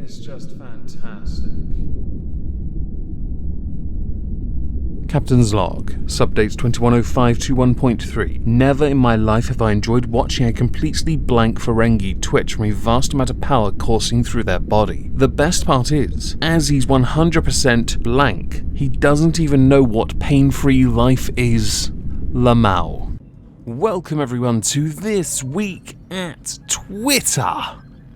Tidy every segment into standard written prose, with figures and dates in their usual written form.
It's just fantastic. Captain's Log, Subdates 210521.3. Never in my life have I enjoyed watching a completely blank Ferengi twitch from a vast amount of power coursing through their body. The best part is, as he's 100% blank, he doesn't even know what pain-free life is. Lamau. Welcome everyone to This Week at Twitter,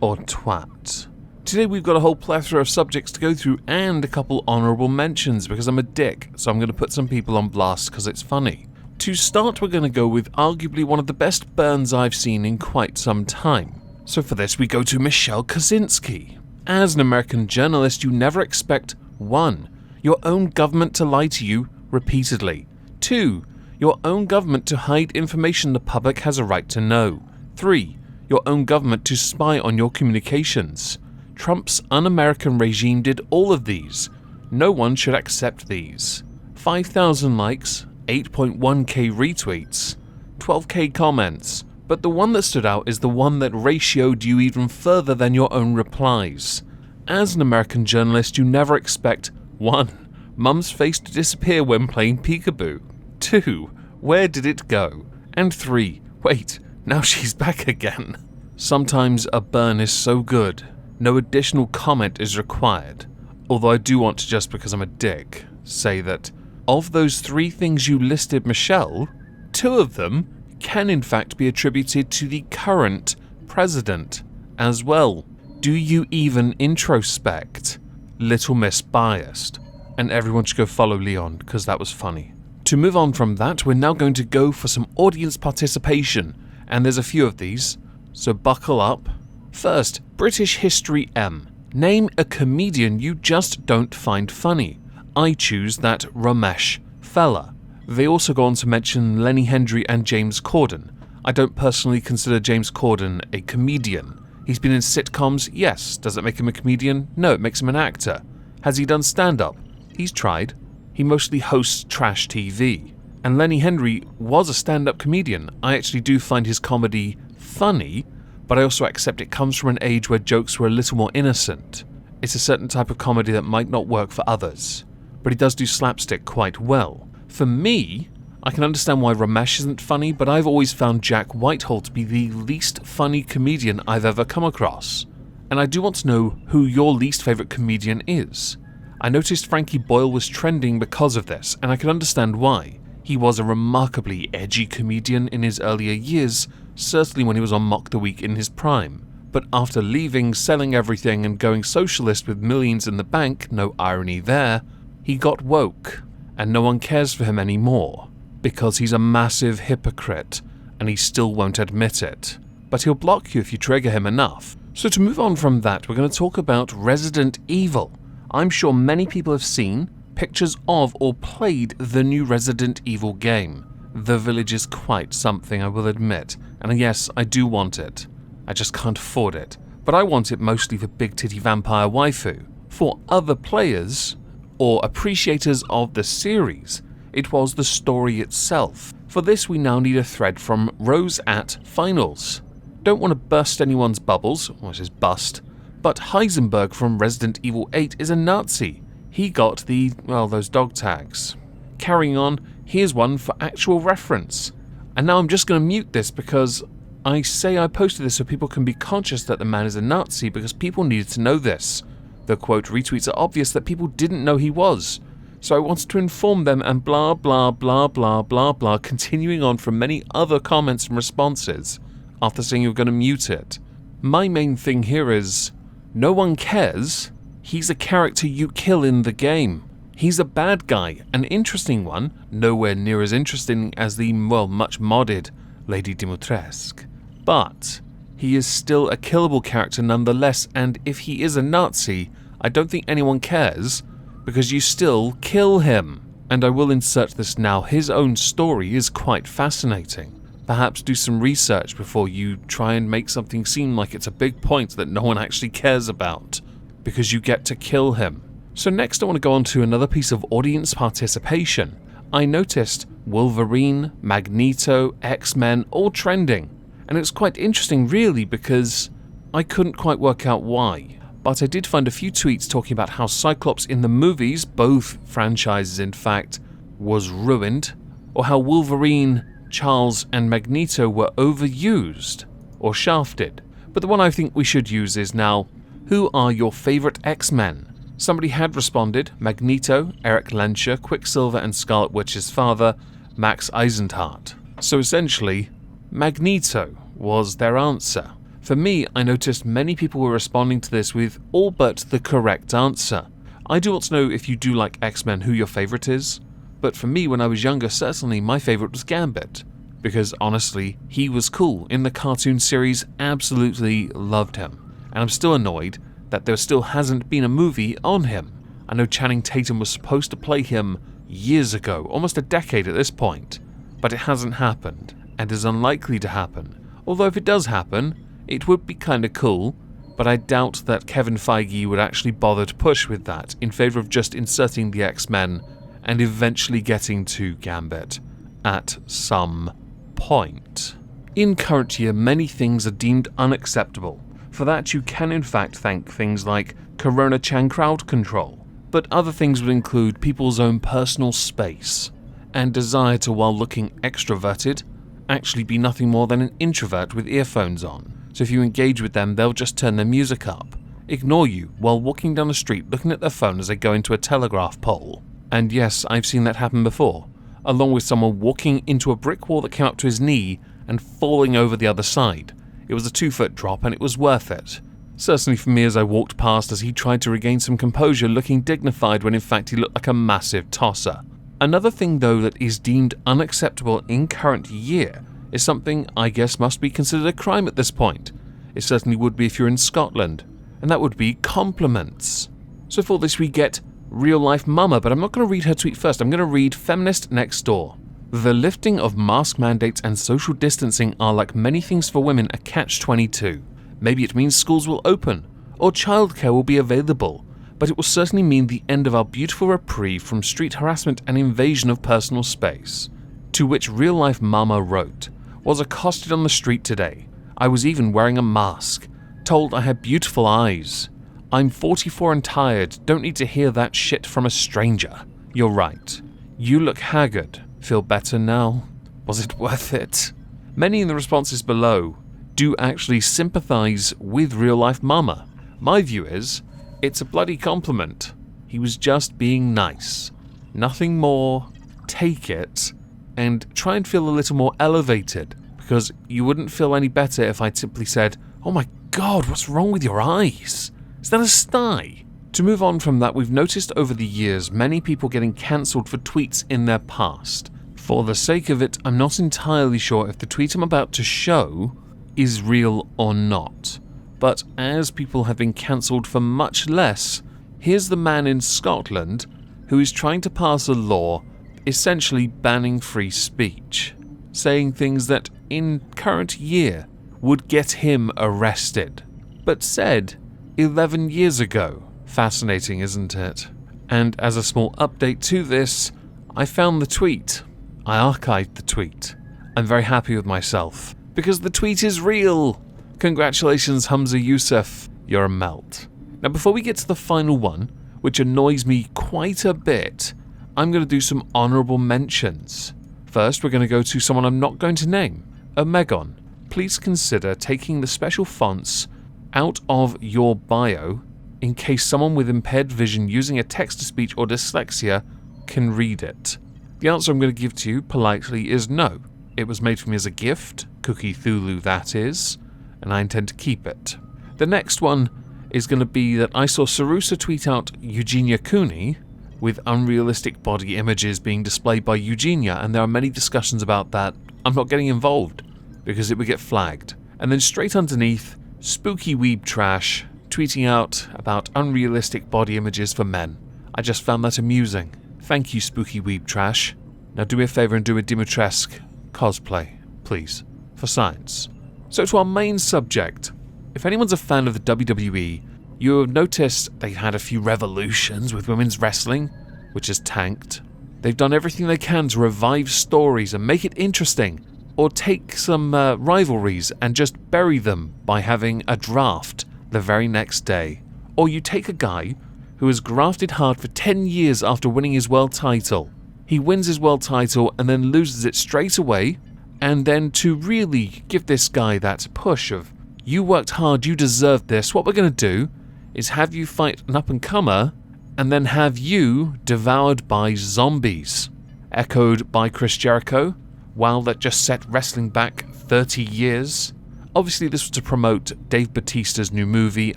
or Twat. Today we've got a whole plethora of subjects to go through and a couple honourable mentions because I'm a dick, so I'm going to put some people on blast because it's funny. To start, we're going to go with arguably one of the best burns I've seen in quite some time. So for this we go to Michelle Kosinski. As an American journalist, you never expect 1. Your own government to lie to you repeatedly. 2. Your own government to hide information the public has a right to know. 3. Your own government to spy on your communications. Trump's un-American regime did all of these. No one should accept these. 5,000 likes, 8.1k retweets, 12k comments, but the one that stood out is the one that ratioed you even further than your own replies. As an American journalist, you never expect 1. Mum's face to disappear when playing peekaboo. 2. Where did it go? And 3. Wait, now she's back again. Sometimes a burn is so good, no additional comment is required. Although I do want to, just because I'm a dick, say that of those 3 things you listed, Michelle, 2 of them can in fact be attributed to the current president as well. Do you even introspect? Little Miss Biased. And everyone should go follow Leon, because that was funny. To move on from that, we're now going to go for some audience participation, and there's a few of these, so buckle up. First, British History M. Name a comedian you just don't find funny. I choose that Ramesh fella. They also go on to mention Lenny Hendry and James Corden. I don't personally consider James Corden a comedian. He's been in sitcoms, yes. Does it make him a comedian? No, it makes him an actor. Has he done stand-up? He's tried. He mostly hosts trash TV. And Lenny Hendry was a stand-up comedian. I actually do find his comedy funny, but I also accept it comes from an age where jokes were a little more innocent. It's a certain type of comedy that might not work for others, but he does do slapstick quite well. For me, I can understand why Ramesh isn't funny, but I've always found Jack Whitehall to be the least funny comedian I've ever come across. And I do want to know who your least favourite comedian is. I noticed Frankie Boyle was trending because of this, and I can understand why. He was a remarkably edgy comedian in his earlier years, certainly when he was on Mock the Week in his prime. But after leaving, selling everything and going socialist with millions in the bank, no irony there, he got woke, and no one cares for him anymore, because he's a massive hypocrite, and he still won't admit it. But he'll block you if you trigger him enough. So to move on from that, we're going to talk about Resident Evil. I'm sure many people have seen pictures of or played the new Resident Evil game. The Village is quite something, I will admit, and yes, I do want it. I just can't afford it. But I want it mostly for big titty vampire waifu. For other players, or appreciators of the series, it was the story itself. For this we now need a thread from Rose at Finals. Don't want to burst anyone's bubbles, which is bust, but Heisenberg from Resident Evil 8 is a Nazi. He got those dog tags. Carrying on, here's one for actual reference. And now I'm just going to mute this because I say I posted this so people can be conscious that the man is a Nazi because people needed to know this. The quote retweets are obvious that people didn't know he was. So I wanted to inform them and blah blah blah blah blah blah, continuing on from many other comments and responses after saying you're going to mute it. My main thing here is, no one cares. He's a character you kill in the game. He's a bad guy, an interesting one, nowhere near as interesting as the, much modded Lady Dimitrescu. But he is still a killable character nonetheless, and if he is a Nazi, I don't think anyone cares, because you still kill him. And I will insert this now, his own story is quite fascinating. Perhaps do some research before you try and make something seem like it's a big point that no one actually cares about, because you get to kill him. So next I want to go on to another piece of audience participation. I noticed Wolverine, Magneto, X-Men all trending, and it's quite interesting really because I couldn't quite work out why. but I did find a few tweets talking about how Cyclops in the movies, both franchises in fact, was ruined, or how Wolverine, Charles, and Magneto were overused or shafted. But the one I think we should use is now, who are your favourite X-Men? Somebody had responded: Magneto, Eric Lenscher, Quicksilver and Scarlet Witch's father, Max Eisenhardt. So essentially, Magneto was their answer. For me, I noticed many people were responding to this with all but the correct answer. I do want to know if you do like X-Men who your favourite is, but for me when I was younger, certainly my favourite was Gambit, because honestly, he was cool. In the cartoon series, absolutely loved him, and I'm still annoyed that there still hasn't been a movie on him. I know Channing Tatum was supposed to play him years ago, almost a decade at this point, but it hasn't happened, and is unlikely to happen. Although if it does happen, it would be kinda cool, but I doubt that Kevin Feige would actually bother to push with that, in favour of just inserting the X-Men and eventually getting to Gambit at some point. In current year, many things are deemed unacceptable. For that, you can in fact thank things like Corona-chan crowd control, but other things would include people's own personal space, and desire to, while looking extroverted, actually be nothing more than an introvert with earphones on. So if you engage with them, they'll just turn their music up, ignore you while walking down the street looking at their phone as they go into a telegraph pole. And yes, I've seen that happen before, along with someone walking into a brick wall that came up to his knee and falling over the other side. It was a 2-foot drop and it was worth it. Certainly for me as I walked past as he tried to regain some composure, looking dignified when in fact he looked like a massive tosser. Another thing though that is deemed unacceptable in current year is something I guess must be considered a crime at this point. It certainly would be if you're in Scotland, and that would be compliments. So for this we get Real Life Mama, but I'm not going to read her tweet first, I'm going to read Feminist Next Door. The lifting of mask mandates and social distancing are, like many things for women, a catch-22. Maybe it means schools will open, or childcare will be available, but it will certainly mean the end of our beautiful reprieve from street harassment and invasion of personal space. To which Real Life Mama wrote, was accosted on the street today. I was even wearing a mask, told I had beautiful eyes. I'm 44 and tired, don't need to hear that shit from a stranger. You're right. You look haggard. Feel better now? Was it worth it? Many in the responses below do actually sympathise with Real Life Mama. My view is, it's a bloody compliment. He was just being nice. Nothing more. Take it and try and feel a little more elevated, because you wouldn't feel any better if I'd simply said, oh my god, what's wrong with your eyes? Is that a sty? To move on from that, we've noticed over the years many people getting cancelled for tweets in their past. For the sake of it, I'm not entirely sure if the tweet I'm about to show is real or not. But as people have been cancelled for much less, here's the man in Scotland who is trying to pass a law essentially banning free speech, saying things that in current year would get him arrested, but said 11 years ago. Fascinating, isn't it? And as a small update to this, I found the tweet. I archived the tweet. I'm very happy with myself, because the tweet is real! Congratulations, Hamza Youssef, you're a melt. Now before we get to the final one, which annoys me quite a bit, I'm going to do some honourable mentions. First, we're going to go to someone I'm not going to name, Meghan. Please consider taking the special fonts out of your bio in case someone with impaired vision using a text-to-speech or dyslexia can read it. The answer I'm going to give to you politely is no. It was made for me as a gift, Cookie Thulu that is, and I intend to keep it. The next one is going to be that I saw Sarusa tweet out Eugenia Cooney with unrealistic body images being displayed by Eugenia, and there are many discussions about that. I'm not getting involved because it would get flagged. And then straight underneath, Spooky Weeb Trash tweeting out about unrealistic body images for men. I just found that amusing. Thank you, Spooky Weeb Trash. Now do me a favour and do a Dimitrescu cosplay, please, for science. So to our main subject. If anyone's a fan of the WWE, you have noticed they had a few revolutions with women's wrestling, which has tanked. They've done everything they can to revive stories and make it interesting, or take some rivalries and just bury them by having a draft the very next day, Or you take a guy who has grafted hard for 10 years after winning his world title. He wins his world title and then loses it straight away, and then to really give this guy that push of, you worked hard, you deserve this, what we're going to do is have you fight an up-and-comer and then have you devoured by zombies. Echoed by Chris Jericho. Wow, that just set wrestling back 30 years. Obviously this was to promote Dave Bautista's new movie,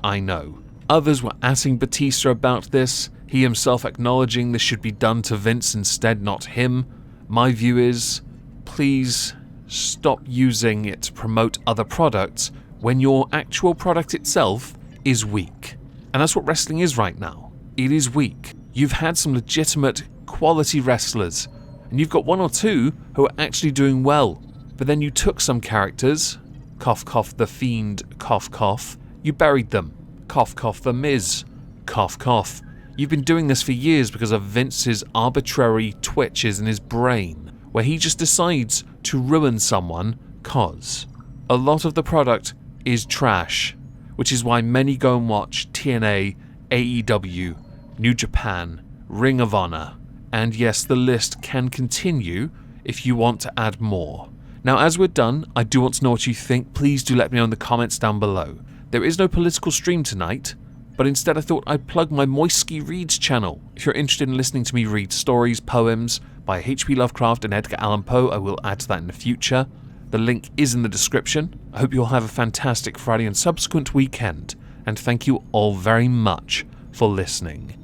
I know. Others were asking Batista about this, he himself acknowledging this should be done to Vince instead, not him. My view is, please stop using it to promote other products when your actual product itself is weak. And that's what wrestling is right now. It is weak. You've had some legitimate quality wrestlers, and you've got one or two who are actually doing well. But then you took some characters, cough cough The Fiend, cough cough, you buried them, cough cough The Miz, cough cough. You've been doing this for years because of Vince's arbitrary twitches in his brain, where he just decides to ruin someone cause. A lot of the product is trash, which is why many go and watch TNA, AEW, New Japan, Ring of Honor, and yes, the list can continue if you want to add more. Now, as we're done, I do want to know what you think. Please do let me know in the comments down below. There is no political stream tonight, but instead I thought I'd plug my Moisky Reads channel. If you're interested in listening to me read stories, poems by H.P. Lovecraft and Edgar Allan Poe, I will add to that in the future. The link is in the description. I hope you all have a fantastic Friday and subsequent weekend, and thank you all very much for listening.